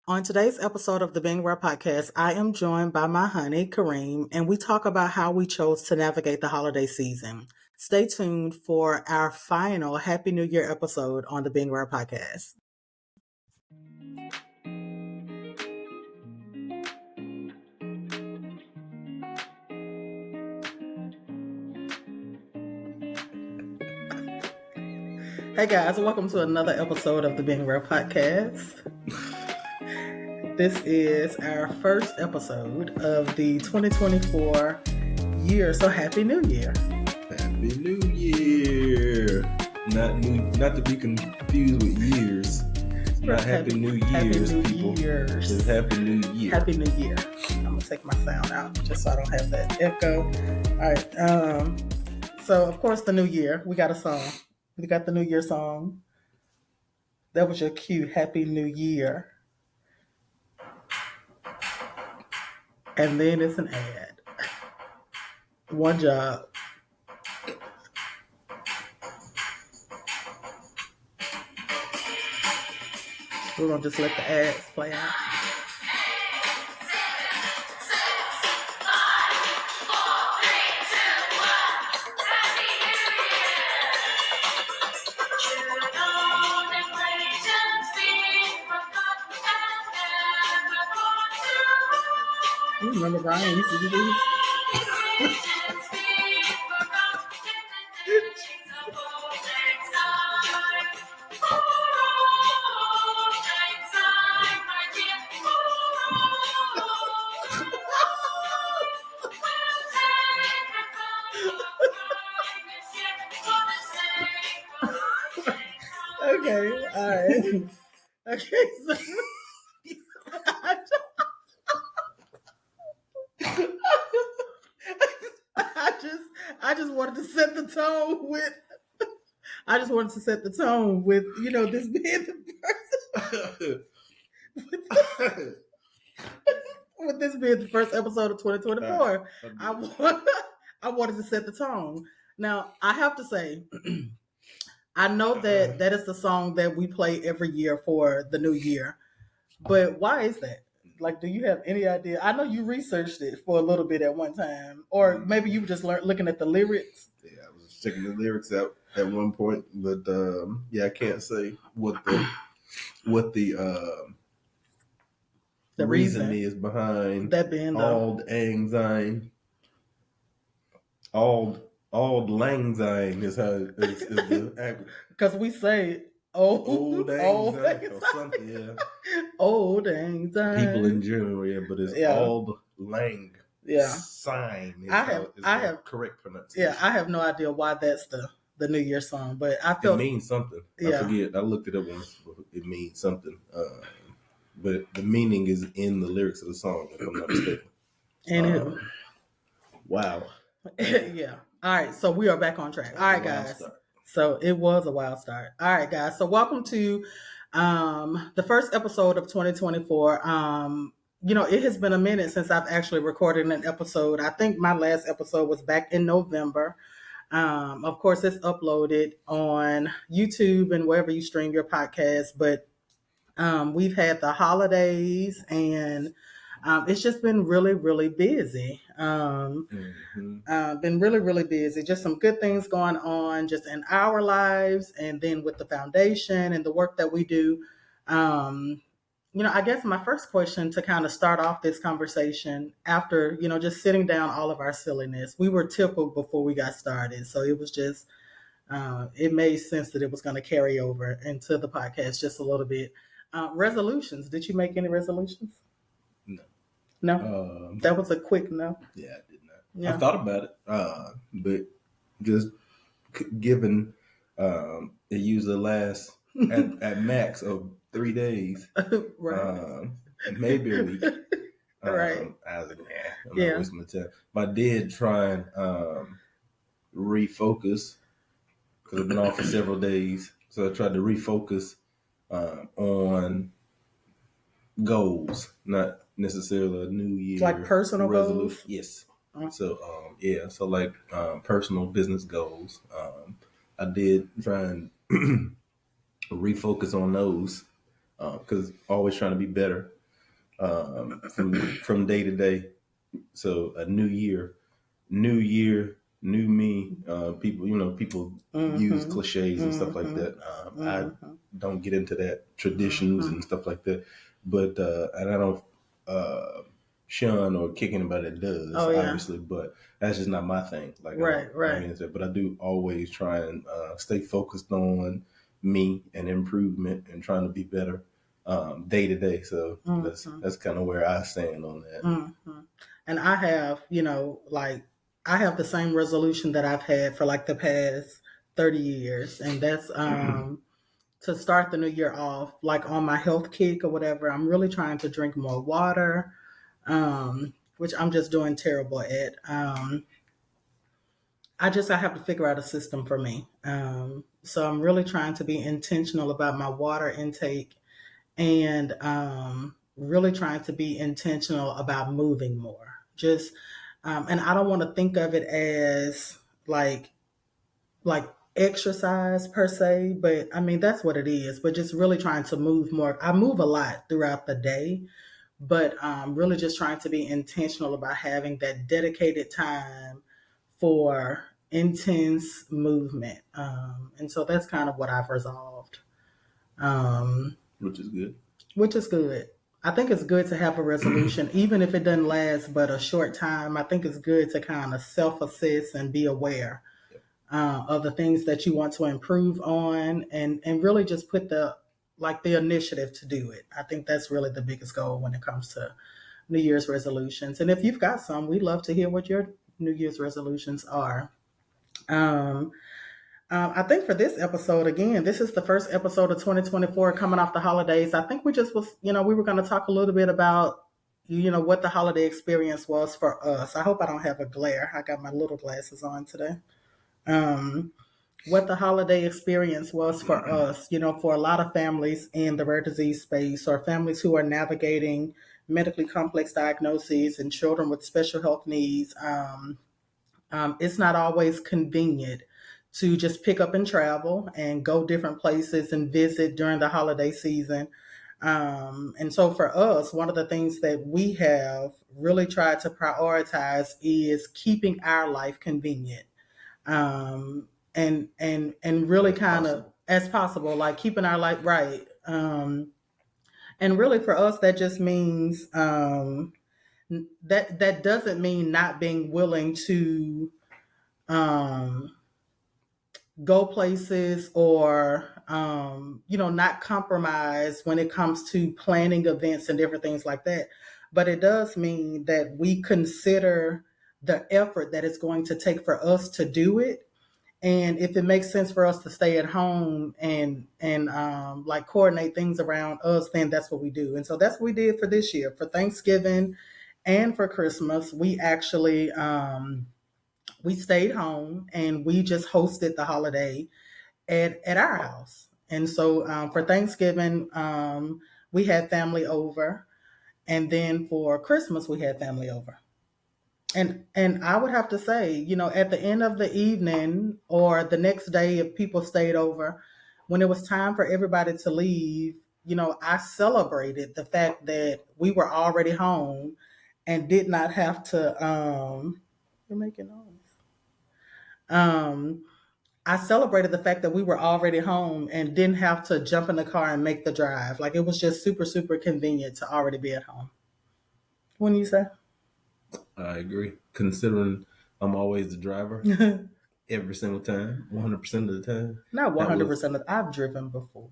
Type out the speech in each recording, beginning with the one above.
On today's episode of the Being Rare podcast, I am joined by my honey, Kareem, and we talk about how we chose to navigate the holiday season. Stay tuned for our final Happy New Year episode on the Being Rare podcast. Hey guys, welcome to another episode of the Being Rare podcast. This is our first episode of the 2024 year, so Happy New Year. Happy New Year. Not to be confused with years. It's not Happy New Year's, people. It's Happy New Year. Happy New Year. I'm gonna take my sound out just so I don't have that echo. All right. So of course the new year, we got a song. We got the New Year song. That was your cue. Happy New Year. And then it's an ad. One job. We're gonna just let the ads play out. You remember Brian used to do these? Okay, all right. Okay, so I just wanted to set the tone with. I just wanted to set the tone with this being the first. With this being the first episode of 2024, I wanted to set the tone. Now I have to say. I know that is the song that we play every year for the new year, but why is that? Like, do you have any idea? I know you researched it for a little bit at one time, or maybe you just learned looking at the lyrics. Yeah, I was checking the lyrics out at one point, but I can't say what the reason is behind that being Auld Lang Syne. Auld Lang Syne is the because we say old Lang Syne or something, yeah. Old Lang Syne. People in general, yeah, but it's Auld Lang Syne. I have correct pronunciation. Yeah, I have no idea why that's the New Year song, but I felt it means something. I forget. I looked it up once. It means something, but the meaning is in the lyrics of the song, if I'm not mistaken. And wow. Yeah. All right. So we are back on track. All right, guys. So it was a wild start. All right, guys. So welcome to the first episode of 2024. It has been a minute since I've actually recorded an episode. I think my last episode was back in November. Of course, it's uploaded on YouTube and wherever you stream your podcast. But we've had the holidays and it's just been really, really busy. Been really, really busy. Just some good things going on just in our lives and then with the foundation and the work that we do. I guess my first question to kind of start off this conversation after, just sitting down all of our silliness, we were tickled before we got started. So it was just, it made sense that it was going to carry over into the podcast just a little bit. Resolutions. Did you make any resolutions? No, that was a quick no. Yeah, I did not. Yeah. I thought about it, but just given it usually lasts at max of 3 days, right? Maybe a week. Right. I was like, nah, I'm not wasting my time. But I did try and refocus because I've been off for several days, so I tried to refocus on goals, not necessarily a new year, like personal resolution. Goals. Yes. So so like personal business goals. I did try and refocus on those because always trying to be better from day to day. So a new year, new me. People use cliches and stuff like that. I don't get into that traditions and stuff like that, but and I don't shun or kick anybody that does, obviously. But that's just not my thing. Like, right. But I do always try and stay focused on me and improvement and trying to be better day to day. So that's kind of where I stand on that. And I have, I have the same resolution that I've had for like the past 30 years. And that's to start the new year off, like on my health kick or whatever. I'm really trying to drink more water, which I'm just doing terrible at. I have to figure out a system for me. So I'm really trying to be intentional about my water intake and really trying to be intentional about moving more. And I don't want to think of it as like exercise per se, but I mean that's what it is. But just really trying to move more. I move a lot throughout the day, but really just trying to be intentional about having that dedicated time for intense movement. And so that's kind of what I've resolved. Which is good. Which is good. I think it's good to have a resolution, even if it doesn't last but a short time. I think it's good to kind of self-assess and be aware of the things that you want to improve on, and really just put the initiative to do it. I think that's really the biggest goal when it comes to New Year's resolutions. And if you've got some, we'd love to hear what your New Year's resolutions are. I think for this episode, again, this is the first episode of 2024 coming off the holidays. I think we were going to talk a little bit about, what the holiday experience was for us. I hope I don't have a glare. I got my little glasses on today. What the holiday experience was for us, for a lot of families in the rare disease space, or families who are navigating medically complex diagnoses and children with special health needs. It's not always convenient to just pick up and travel and go different places and visit during the holiday season. And so for us, one of the things that we have really tried to prioritize is keeping our life convenient. And really kind of as possible, like keeping our life right. And really for us, that just means that doesn't mean not being willing to go places or not compromise when it comes to planning events and different things like that. But it does mean that we consider the effort that it's going to take for us to do it. And if it makes sense for us to stay at home and coordinate things around us, then that's what we do. And so that's what we did for this year. For Thanksgiving and for Christmas, we actually we stayed home and we just hosted the holiday at our house. And so for Thanksgiving, we had family over. And then for Christmas, we had family over. And I would have to say, at the end of the evening or the next day, if people stayed over, when it was time for everybody to leave, I celebrated the fact that we were already home and did not have to. You're making noise. I celebrated the fact that we were already home and didn't have to jump in the car and make the drive. Like, it was just super, super convenient to already be at home. Wouldn't you say? I agree. Considering I'm always the driver every single time, 100% of the time. Not 100%. I've driven before.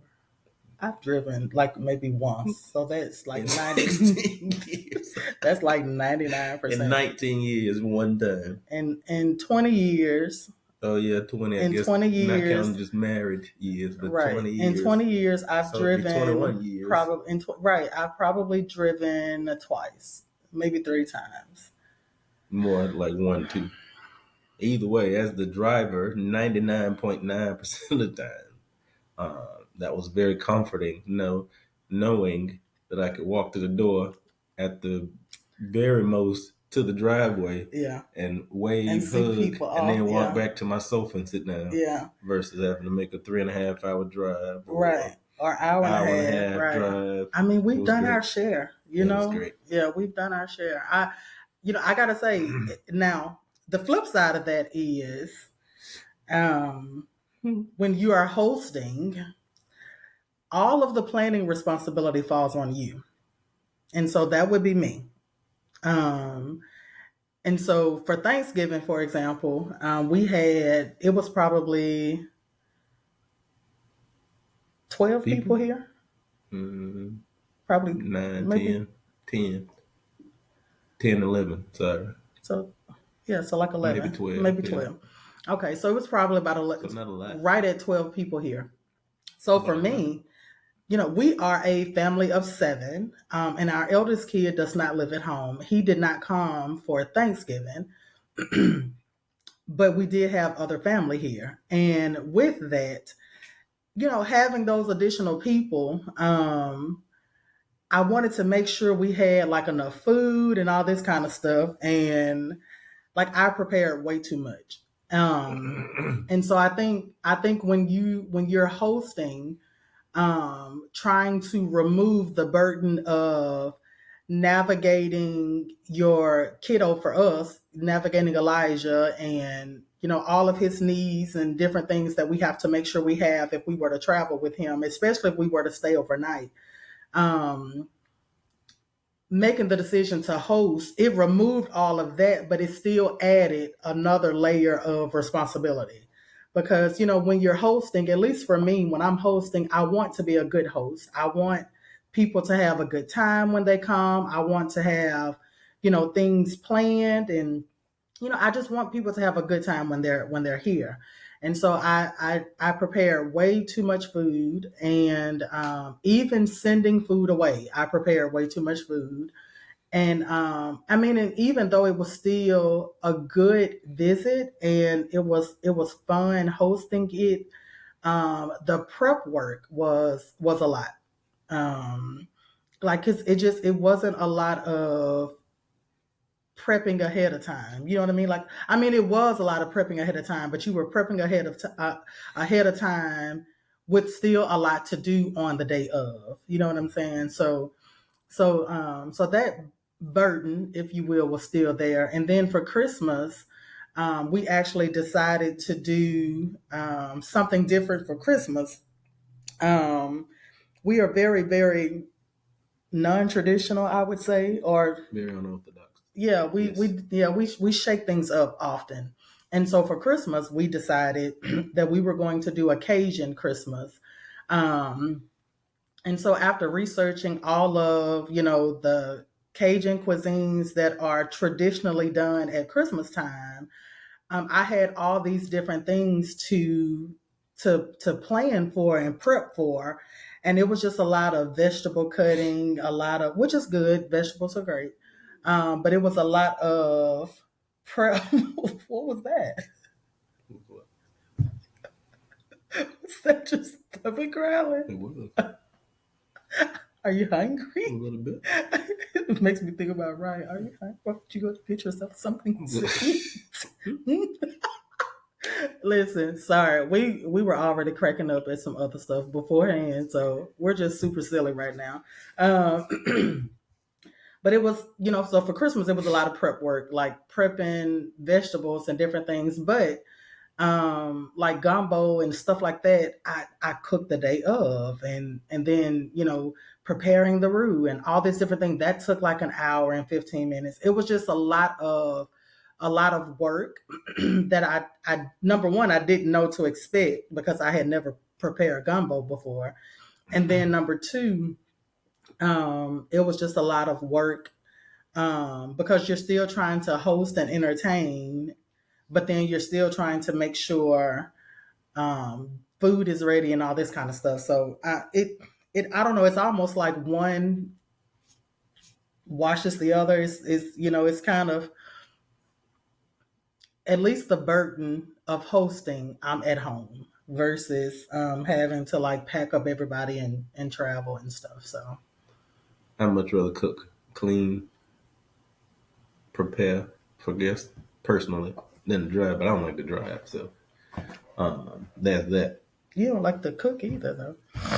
I've driven like maybe once. So that's like 19 years. That's like 99%. In 19 years, one time. And in 20 years. Oh, yeah, 20. In 20 years. Not counting just married years, but right. 20 years. In 20 years, I've driven. 21 years. I've probably driven twice, maybe 3 times. More like 1, 2. Either way, as the driver, 99.9% of the time, that was very comforting, knowing that I could walk to the door at the very most to the driveway, and wave, and hug, and then walk back to my sofa and sit down, versus having to make a 3.5-hour drive, right, or hour and a half, right? Drive. I mean, we've done our share. You know, was great. Yeah, we've done our share. I gotta say now, the flip side of that is, when you are hosting, all of the planning responsibility falls on you, and so that would be me. And so for Thanksgiving, for example, it was probably 12 people here. Mm-hmm. Probably 9, maybe 10, 11. Sorry. So, yeah, so like 11. Maybe 12. Maybe 12. Yeah. Okay, so it was probably about 11. So not a lot. Right at 12 people here. So for me, we are a family of 7, and our eldest kid does not live at home. He did not come for Thanksgiving, but we did have other family here. And with that, having those additional people, I wanted to make sure we had like enough food and all this kind of stuff. And like I prepared way too much. And so I think when you're hosting, trying to remove the burden of navigating your kiddo, for us, navigating Elijah and, all of his needs and different things that we have to make sure we have if we were to travel with him, especially if we were to stay overnight. Making the decision to host, it removed all of that, but it still added another layer of responsibility. Because, when you're hosting, at least for me, when I'm hosting, I want to be a good host. I want people to have a good time when they come. I want to have, things planned, and, I just want people to have a good time when they're here. And so I prepared way too much food, and even sending food away, I prepared way too much food. And and even though it was still a good visit and it was fun hosting it, the prep work was a lot. Like it wasn't a lot of prepping ahead of time. You know what I mean? It was a lot of prepping ahead of time, but you were prepping ahead of time with still a lot to do on the day of. You know what I'm saying? So that burden, if you will, was still there. And then for Christmas, we actually decided to do something different for Christmas. We are very, very non-traditional, I would say, or very unorthodox. Yeah, we shake things up often. And so for Christmas, we decided that we were going to do a Cajun Christmas. And so after researching all of, the Cajun cuisines that are traditionally done at Christmas time, I had all these different things to plan for and prep for. And it was just a lot of vegetable cutting, which is good. Vegetables are great. But it was a lot of prep. What was that? Was that just stomach growling? It was. Are you hungry? A little bit. It makes me think about Ryan. Are you hungry? Why don't you go get yourself something to eat? Listen, sorry. We were already cracking up at some other stuff beforehand, so we're just super silly right now. But it was, so for Christmas, it was a lot of prep work, like prepping vegetables and different things. But like gumbo and stuff like that, I cooked the day of, and then, preparing the roux and all this different thing, that took like an hour and 15 minutes. It was just a lot of work that I number one, I didn't know to expect because I had never prepared gumbo before. And then number two, it was just a lot of work because you're still trying to host and entertain, but then you're still trying to make sure food is ready and all this kind of stuff. So I don't know. It's almost like one washes the other. It's kind of, at least the burden of hosting, I'm at home versus having to like pack up everybody and travel and stuff. So I'd much rather cook, clean, prepare for guests personally than to drive, but I don't like to drive, so that's that. You don't like to cook either, though.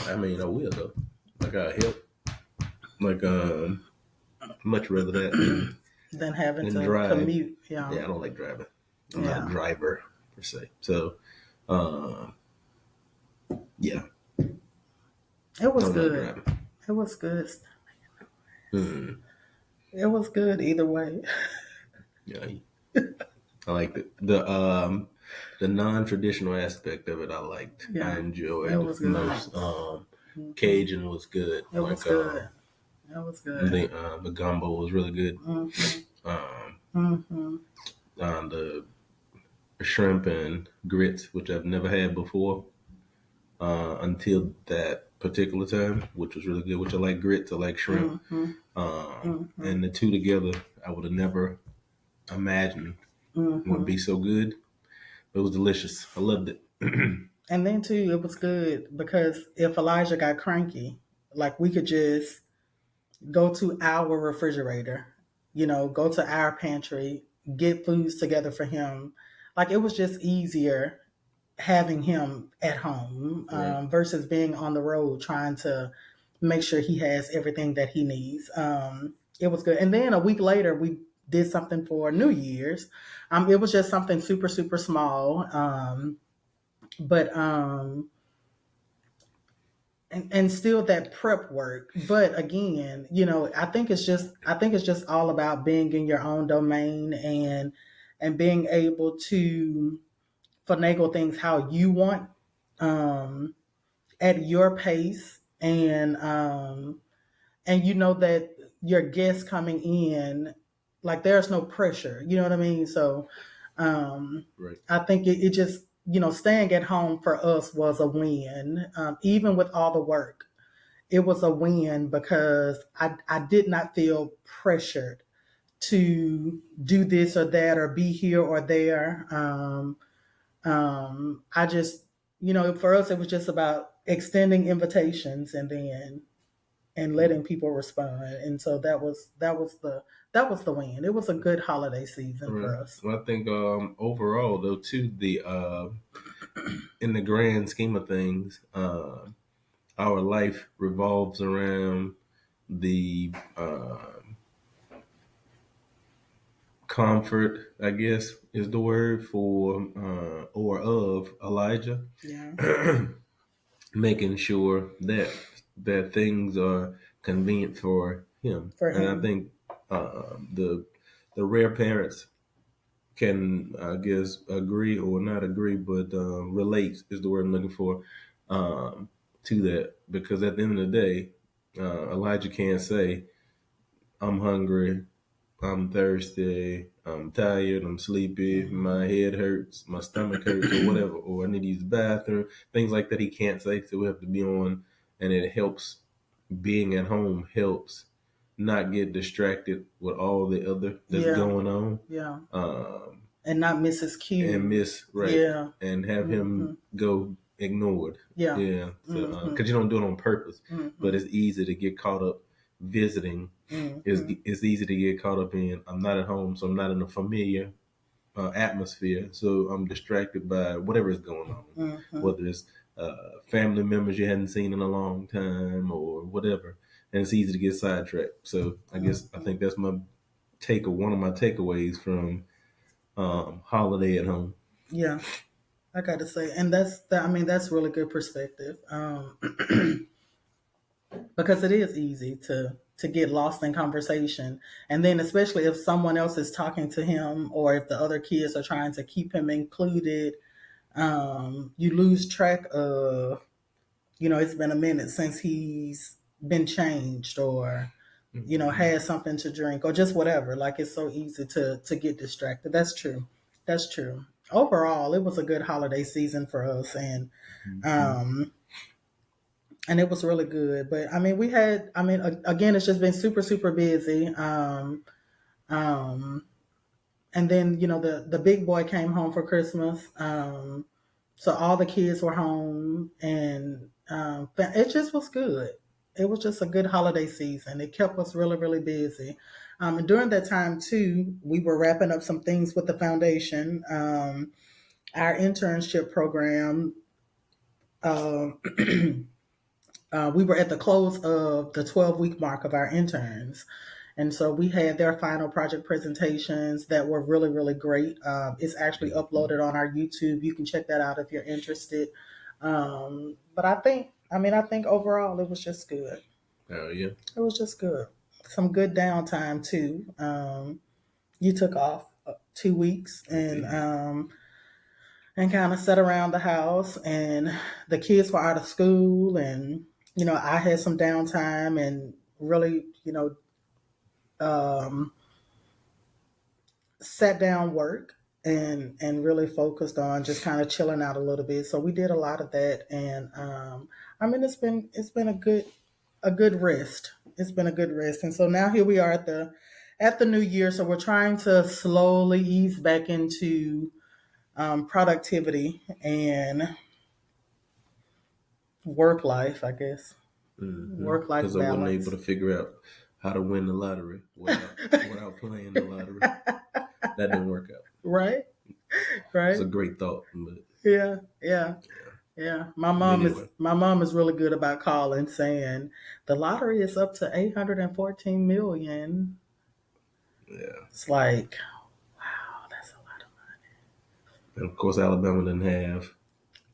I mean, I will though. Like I help. Like much rather that than having than to drive. commute. Yeah. Yeah, I don't like driving. I'm not a driver per se. So, yeah, It was don't good. like driving. It was good. Mm. It was good either way. Yeah, I like the non-traditional aspect of it. I liked. Yeah. I enjoyed It was the good. most. Cajun was good. It was good. It was good. The gumbo was really good. The shrimp and grits, which I've never had before until that particular time, which was really good. Which I like grits, I like shrimp, and the two together, I would have never imagined would be so good. It was delicious. I loved it. And then too, it was good because if Elijah got cranky, like we could just go to our refrigerator, go to our pantry, get foods together for him. Like it was just easier having him at home versus being on the road trying to make sure he has everything that he needs. It was good. And then a week later, we did something for New Year's. It was just something super, super small. But and still that prep work. But again, I think it's just all about being in your own domain and being able to finagle things how you want, at your pace, and you know that your guests coming in, like there's no pressure. You know what I mean? So Right. I think it just, staying at home for us was a win. Even with all the work, it was a win because I did not feel pressured to do this or that or be here or there. I just, for us, it was just about extending invitations and letting people respond. And so that was the win. It was a good holiday season for us. Well, I think overall, though, too, in the grand scheme of things, our life revolves around the comfort, I guess, is the word for or of Elijah. Yeah. Making sure that things are convenient for him. For And I him. think the rare parents can, I guess, agree or not agree, but relate is the word I'm looking for, to that. Because at the end of the day, Elijah can't say, I'm hungry, I'm thirsty, I'm tired, I'm sleepy, my head hurts, my stomach hurts, or whatever, or I need to use the bathroom, things like that he can't say, so we have to be on, and it helps, being at home helps not get distracted with all the other that's going on. Yeah. Um, And not miss his cue. and miss, right. Yeah. And have him go ignored. Yeah. Yeah. So, because you don't do it on purpose, but it's easy to get caught up visiting. It's easy to get caught up in, I'm not at home, so I'm not in a familiar atmosphere, so I'm distracted by whatever is going on, whether it's family members you hadn't seen in a long time or whatever, and it's easy to get sidetracked. So I guess I think that's one of my takeaways from holiday at home. Yeah. I got to say, and that's really good perspective. Because it is easy to get lost in conversation, and then especially if someone else is talking to him or if the other kids are trying to keep him included, you lose track of, it's been a minute since he's been changed or had something to drink or just whatever. Like it's so easy to get distracted. That's true. Overall, it was a good holiday season for us, and it was really good. But again, it's just been super, super busy. And then, the big boy came home for Christmas. So all the kids were home, and it just was good. It was just a good holiday season. It kept us really, really busy. And during that time, too, we were wrapping up some things with the foundation. Our internship program we were at the close of the 12-week mark of our interns. And so we had their final project presentations that were really, really great. It's actually uploaded on our YouTube. You can check that out if you're interested. But I think overall it was just good. Oh, yeah. It was just good. Some good downtime too. You took off 2 weeks and kind of sat around the house, and the kids were out of school, and I had some downtime and really sat down work and really focused on just kind of chilling out a little bit. So we did a lot of that, and it's been a good rest. It's been a good rest, and so now here we are at the new year. So we're trying to slowly ease back into productivity and work life, I guess. Mm-hmm. Work life balance. Because I wasn't able to figure out how to win the lottery without playing the lottery. That didn't work out. Right. It's a great thought, but yeah. My mom is really good about calling, saying the lottery is up to $814 million. Yeah. It's like, wow, that's a lot of money. And of course, Alabama didn't have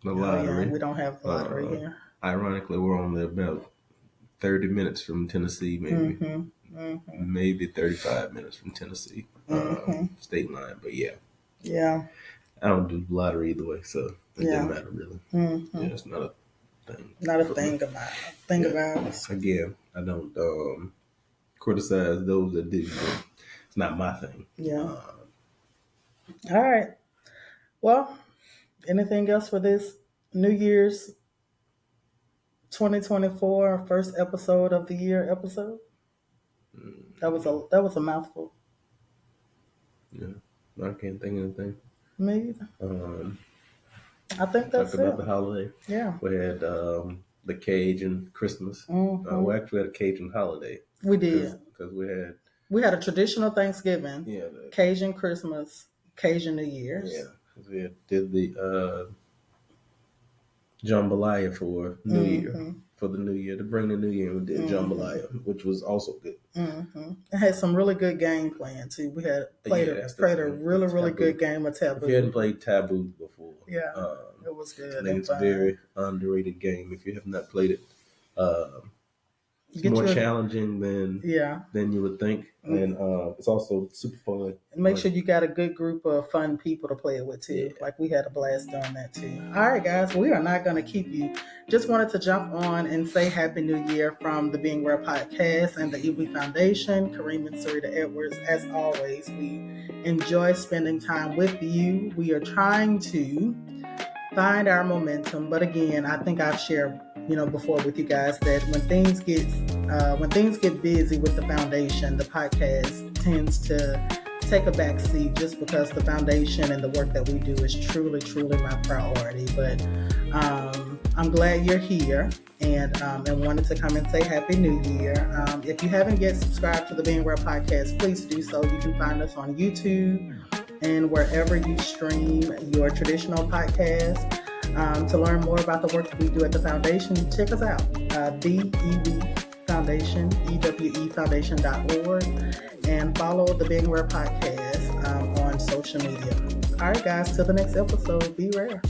the lottery. Yeah, we don't have the lottery here. Ironically, we're only about 30 minutes from Tennessee, maybe. Maybe 35 minutes from Tennessee state line. But yeah, I don't do the lottery either way, so it didn't matter really. Yeah, it's not a thing. Not a thing about it. Again, I don't criticize those that do. It's not my thing. Yeah. All right. Well, anything else for this New Year's 2024 first episode of the year episode? That was a mouthful. Yeah, I can't think of anything. Me either. I think that's talk about the holiday. Yeah, we had the Cajun Christmas. We actually had a Cajun holiday. We did because we had a traditional Thanksgiving. Yeah, Cajun Christmas, Cajun New Year's. Yeah, because we did the jambalaya for New Year. For the New Year, to bring the New Year, we did jambalaya, which was also good. It had some really good game plan too. We had played a really good game of Taboo. If you hadn't played Taboo before, it was good. I think it's a very underrated game. If you have not played it, it's more challenging than you would think, and it's also super fun. And make sure you got a good group of fun people to play it with too. Yeah. Like we had a blast doing that too. All right, guys, we are not going to keep you. Just wanted to jump on and say Happy New Year from the Being Rare podcast and the EB Foundation. Kareem and Sarita Edwards. As always, we enjoy spending time with you. We are trying to find our momentum, but again, I think I've shared before with you guys that when things get busy with the foundation, the podcast tends to take a back seat just because the foundation and the work that we do is truly my priority. But I'm glad you're here and wanted to come and say Happy New Year. If you haven't yet subscribed to the Being Rare podcast, please do so. You can find us on YouTube and wherever you stream your traditional podcast. To learn more about the work that we do at the foundation, check us out, the EW Foundation, ewefoundation.org, and follow the Being Rare podcast on social media. All right, guys, till the next episode, be rare.